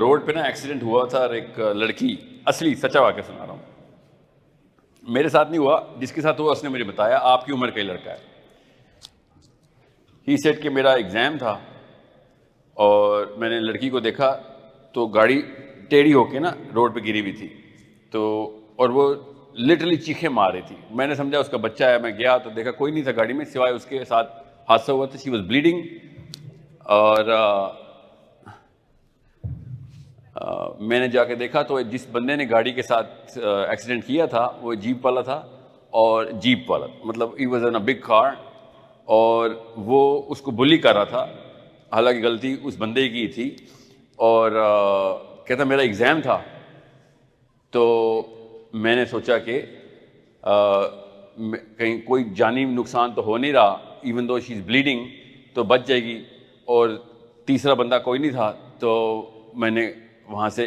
Road पे ना accident हुआ था और एक लड़की, असली सच्चा वाक़या सुना रहा हूँ, मेरे साथ नहीं हुआ, जिसके साथ हुआ उसने मुझे बताया आपकी उम्र का ही लड़का है। ही सेड कि मेरा एग्ज़ाम था और मैंने लड़की को देखा तो गाड़ी टेढ़ी होके ना रोड पे गिरी हुई थी, तो और वो लिटरली चीखें मार रही थी। मैंने समझा उसका बच्चा है, मैं गया तो देखा कोई नहीं था गाड़ी में सिवाय उसके साथ हादसा हुआ था। शी वॉज ब्लीडिंग और मैंने जाके देखा तो जिस बंदे ने गाड़ी के साथ एक्सीडेंट किया था वो जीप वाला था, और जीप वाला मतलब he was in a big car, और वो उसको बुली कर रहा था, हालांकि गलती उस बंदे की थी। और कहता मेरा एग्ज़ाम था, तो मैंने सोचा कि कहीं कोई जानी नुकसान तो हो नहीं रहा, even though she is bleeding तो बच जाएगी, और तीसरा बंदा कोई नहीं था, तो मैंने वहाँ से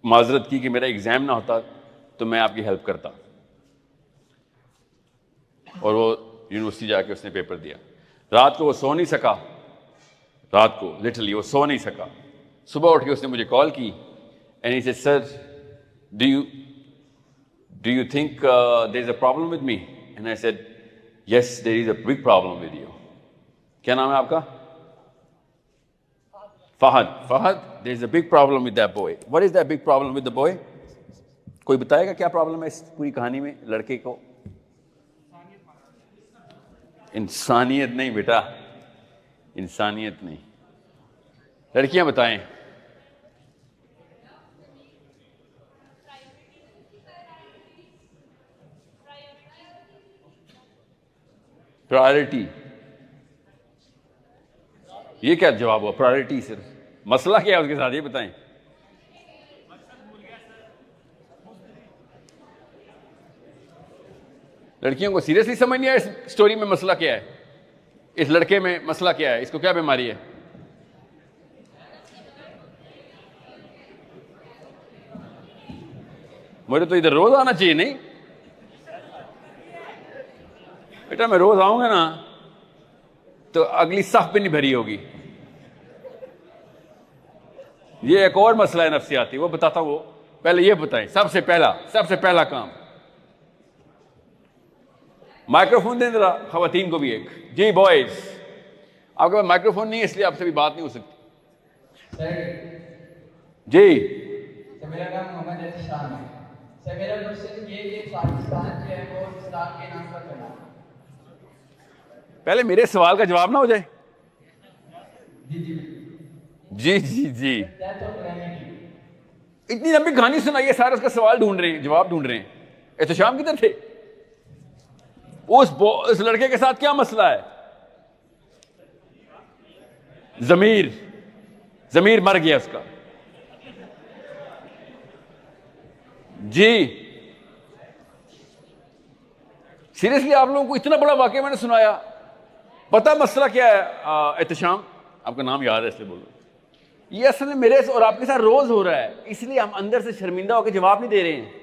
माजरत की कि मेरा एग्ज़ाम ना होता तो मैं आपकी हेल्प करता। और वो यूनिवर्सिटी जाके उसने पेपर दिया। रात को वो सो नहीं सका, रात को लिटरली वो सो नहीं सका। सुबह उठ के उसने मुझे कॉल की and he said sir do you think there is a problem with me? And I said yes there is a big problem with you. क्या नाम है आपका? Fahad, there is a big problem with that boy. What is that big problem with the boy? कोई बताएगा क्या problem है इस पूरी कहानी में? लड़के को इंसानियत नहीं बेटा, इंसानियत नहीं। लड़कियां बताएं। प्रायोरिटी, ये क्या जवाब हुआ? प्रायोरिटी सिर्फ, मसला क्या है उसके साथ ये बताएं। लड़कियों को सीरियसली समझ नहीं आया इस स्टोरी में मसला क्या है, इस लड़के में मसला क्या है, इसको क्या बीमारी है? मुझे तो इधर रोज आना चाहिए नहीं बेटा, मैं रोज आऊंगा ना तो अगली सफ भी नहीं भरी होगी। ये एक और मसला है नफ्सियाती, वो बताता हूं। वो पहले ये बताएं, सबसे पहला काम माइक्रोफोन दें जरा खवातीन को भी एक। जी बॉयज, आपके पास माइक्रोफोन नहीं है इसलिए आपसे भी बात नहीं हो सकती। जी सर, मेरा नाम मोहम्मद एहसान है। सर, मेरा क्वेश्चन ये पाकिस्तान जो है वो इस्लाम के नाम पर बना। पहले मेरे सवाल का जवाब ना हो जाए। जी जी जी जी जी, जी। इतनी लंबी कहानी सुनाइए, सारे उसका सवाल ढूंढ रहे हैं, जवाब ढूंढ रहे हैं। एहतशाम किधर थे? उस लड़के के साथ क्या मसला है? जमीर मर गया उसका। जी सीरियसली आप लोगों को इतना बड़ा वाकया मैंने सुनाया, पता मसला क्या है? एहतशाम, आपका नाम याद है इसलिए बोलो। ये असल में मेरे और आपके साथ रोज हो रहा है, इसलिए हम अंदर से शर्मिंदा होकर जवाब नहीं दे रहे हैं।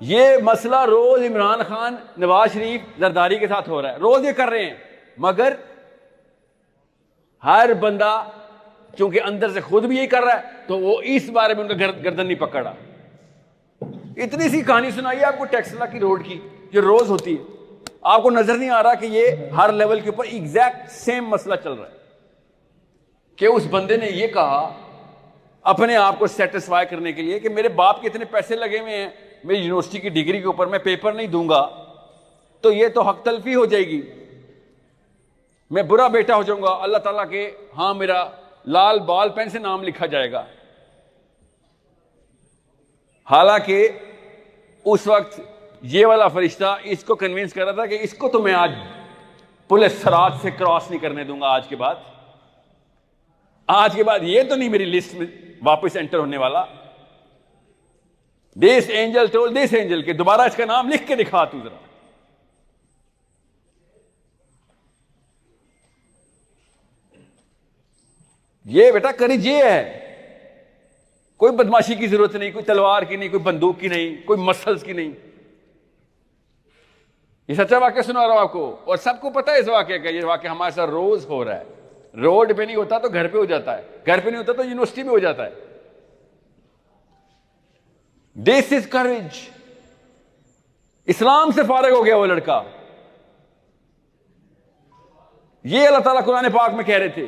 ये मसला रोज इमरान खान, नवाज शरीफ, जरदारी के साथ हो रहा है, रोज ये कर रहे हैं, मगर हर बंदा चूंकि अंदर से खुद भी यही कर रहा है तो वो इस बारे में उनका गर्दन नहीं पकड़ा। इतनी सी कहानी सुनाई आपको टेक्सला की रोड की, जो रोज होती है। आपको नजर नहीं आ रहा कि ये हर लेवल के ऊपर एग्जैक्ट सेम मसला चल रहा है कि उस बंदे ने ये कहा अपने आप को सेटिस्फाई करने के लिए कि मेरे बाप के इतने पैसे लगे हुए हैं मेरी यूनिवर्सिटी की डिग्री के ऊपर, मैं पेपर नहीं दूंगा तो ये तो हक तलफी हो जाएगी, मैं बुरा बेटा हो जाऊंगा अल्लाह ताला के, हाँ मेरा लाल बाल पेन से नाम लिखा जाएगा। हालांकि उस वक्त ये वाला फरिश्ता इसको कन्विंस कर रहा था कि इसको तो मैं आज पुलिस सरात से क्रॉस नहीं करने दूंगा, आज के बाद ये तो नहीं मेरी लिस्ट में वापस एंटर होने वाला। This angel told this angel के दोबारा इसका नाम लिख के दिखा तू जरा। ये बेटा करीज ये है, कोई बदमाशी की जरूरत नहीं, कोई तलवार की नहीं, कोई बंदूक की नहीं, कोई मसल्स की नहीं। ये सच्चा वाक्य सुना रहा हूं आपको, और सबको पता है इस वाक्य का। ये वाक्य हमारे साथ रोज हो रहा है। रोड पे नहीं होता तो घर पे हो जाता है, घर पे नहीं होता तो यूनिवर्सिटी में हो जाता है। दिस इज करेज। इस्लाम से फारिग हो गया वो लड़का। ये अल्लाह ताला कुरान पाक में कह रहे थे।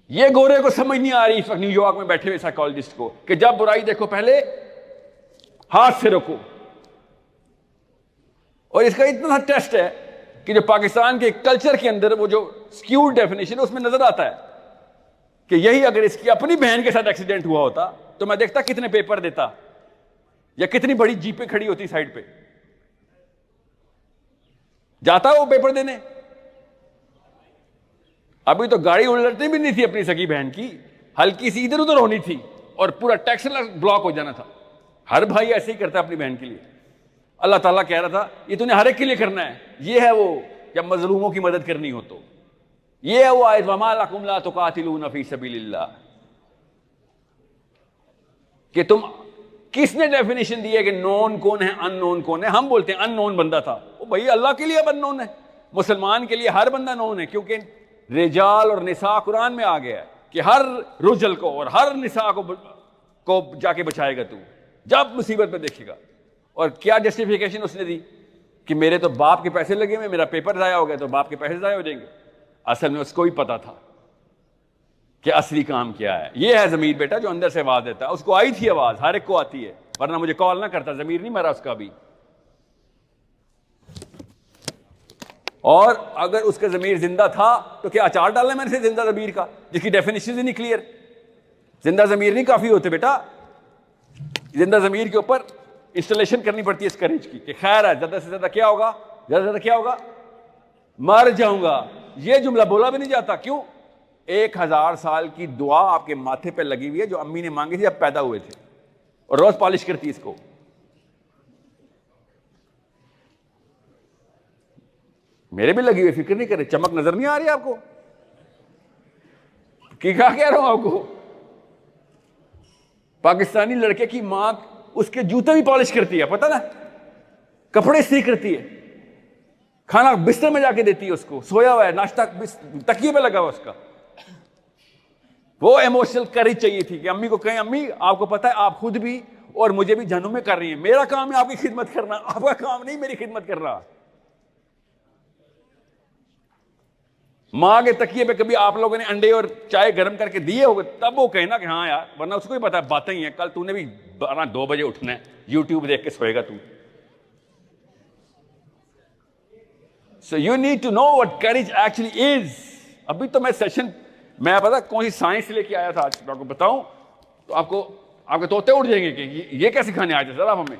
ये गोरे को समझ नहीं आ रही इस वक्त न्यूयॉर्क में बैठे हुए साइकोलॉजिस्ट को कि जब बुराई देखो पहले हाथ से रोको। और इसका इतना टेस्ट है कि जो पाकिस्तान के कल्चर के अंदर वो जो स्क्यूड डेफिनेशन है उसमें नजर आता है कि यही अगर इसकी अपनी बहन के साथ एक्सीडेंट हुआ होता तो मैं देखता कितने पेपर देता या कितनी बड़ी जीपें खड़ी होती साइड पे। जाता वो पेपर देने। अभी तो गाड़ी उलटनी भी नहीं थी अपनी सगी बहन की, हल्की सी इधर उधर होनी थी और पूरा टैक्स ब्लॉक हो जाना था। हर भाई ऐसे ही करता है अपनी बहन के लिए। अल्लाह ताला कह रहा था ये तूने हर एक के लिए करना है। ये है वो जब मजलूमों की मदद करनी हो तो। ये है वो आयत वमा लकुम ला तुकातिलूना फी सबीलिल्लाह, कि तुम किसने डेफिनेशन दी है कि नोन कौन है अननोन कौन है। हम बोलते हैं अननोन बंदा था, वो भाई अल्लाह के लिए अब अननोन है। मुसलमान के लिए हर बंदा नोन है, क्योंकि रिजाल और निसा कुरान में आ गया है कि हर रुजल को और हर निसा को जाके बचाएगा तू जब मुसीबत में देखेगा। और क्या जस्टिफिकेशन उसने दी कि मेरे तो बाप के पैसे लगे हुए, मेरा पेपर जाया हो गया तो बाप के पैसे जाया हो जाएंगे। असल में उसको ही पता था कि असली काम क्या है। ये है ज़मीर बेटा जो अंदर से आवाज देता है। उसको आई थी आवाज, हर एक को आती है, वरना मुझे कॉल ना करता। ज़मीर नहीं मरा उसका भी। और अगर उसका ज़मीर जिंदा था तो क्या अचार डालना मैंने से जिंदा ज़मीर का, जिसकी डेफिनेशन ही नहीं क्लियर। जिंदा ज़मीर नहीं काफी होते बेटा, जिंदा ज़मीर के ऊपर इंस्टॉलेशन करनी पड़ती है इस करेज की कि खैर है, ज्यादा से ज्यादा क्या होगा, ज्यादा से ज्यादा क्या होगा, मर जाऊंगा। ये जुमला बोला भी नहीं जाता। क्यों? 1000 साल की दुआ आपके माथे पे लगी हुई है जो अम्मी ने मांगी थी जब पैदा हुए थे, और रोज पॉलिश करती इसको। मेरे भी लगी हुई, फिक्र नहीं करे। चमक नजर नहीं आ रही आपको कि क्या कह रहा हूं आपको? पाकिस्तानी लड़के की मां उसके जूते भी पॉलिश करती है, पता ना, कपड़े इस्त्री करती है, खाना बिस्तर में जाके देती है उसको, सोया हुआ है, नाश्ता तकिए पे लगा हुआ उसका। वो इमोशनल करेज चाहिए थी कि अम्मी को कहें अम्मी आपको पता है आप खुद भी और मुझे भी जहन्नुम में कर रही हैं, मेरा काम है आपकी खिदमत करना, आपका काम नहीं मेरी खिदमत करना। मां के तकिए पे कभी आप लोगों ने अंडे और चाय गर्म करके दिए होंगे तब वो कहना कि हाँ यार, वरना उसको ही पता है बातें ही हैं। कल तूने भी 2 बजे उठना है, यूट्यूब देख के सोएगा तू। So you need to know what courage actually is. अभी तो मैं सेशन मैं पता कौन सी साइंस लेके आया था आज, आपको बताऊं तो आपके तोते उड़ जाएंगे कि ये क्या सिखाने आए थे सर आप हमें।